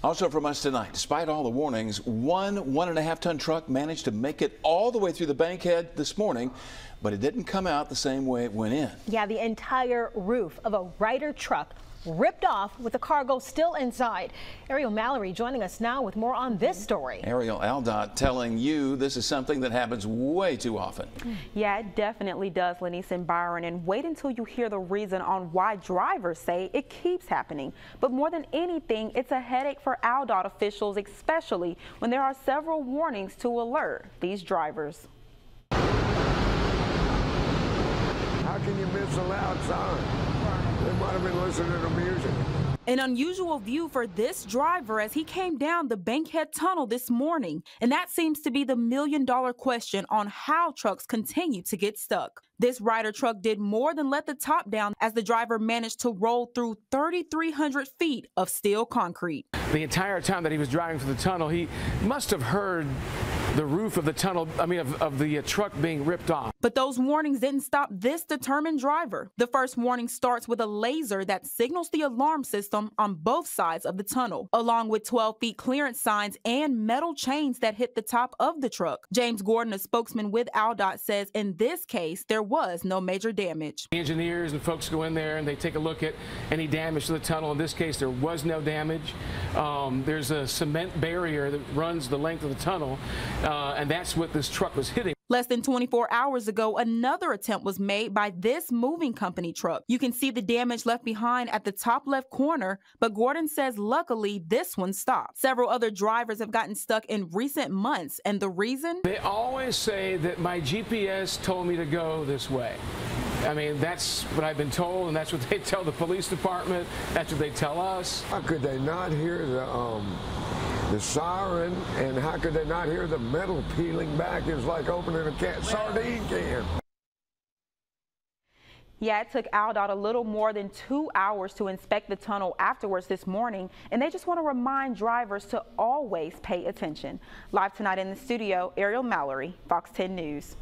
Also from us tonight, despite all the warnings, one 1.5-ton truck managed to make it all the way through the bankhead this morning, but it didn't come out the same way it went in. Yeah, the entire roof of a Ryder truck ripped off with the cargo still inside. Ariel Mallory joining us now with more on this story. Ariel, AlDOT telling you this is something that happens way too often. Yeah, it definitely does, Lenise and Byron, and wait until you hear the reason on why drivers say it keeps happening. But more than anything, it's a headache for AlDOT officials, especially when there are several warnings to alert these drivers. How can you miss a loud siren? They might have been listening to music. An unusual view for this driver as he came down the Bankhead Tunnel this morning. And that seems to be the million-dollar question on how trucks continue to get stuck. This Ryder truck did more than let the top down as the driver managed to roll through 3,300 feet of steel concrete. The entire time that he was driving through the tunnel, he must have heard the roof of the tunnel, of the truck being ripped off. But those warnings didn't stop this determined driver. The first warning starts with a laser that signals the alarm system on both sides of the tunnel, along with 12 feet clearance signs and metal chains that hit the top of the truck. James Gordon, a spokesman with AlDOT, says in this case, there was no major damage. The engineers and folks go in there and they take a look at any damage to the tunnel. In this case, there was no damage. There's a cement barrier that runs the length of the tunnel, and that's what this truck was hitting. Less than 24 hours ago, another attempt was made by this moving company truck. You can see the damage left behind at the top left corner, but Gordon says luckily this one stopped. Several other drivers have gotten stuck in recent months, and the reason? They always say that my GPS told me to go this way. I mean, that's what I've been told, and that's what they tell the police department. That's what they tell us. How could they not hear the siren, and how could they not hear the metal peeling back? It's like opening a sardine can. Yeah, it took AlDOT a little more than 2 hours to inspect the tunnel afterwards this morning, and they just want to remind drivers to always pay attention. Live tonight in the studio, Ariel Mallory, Fox 10 News.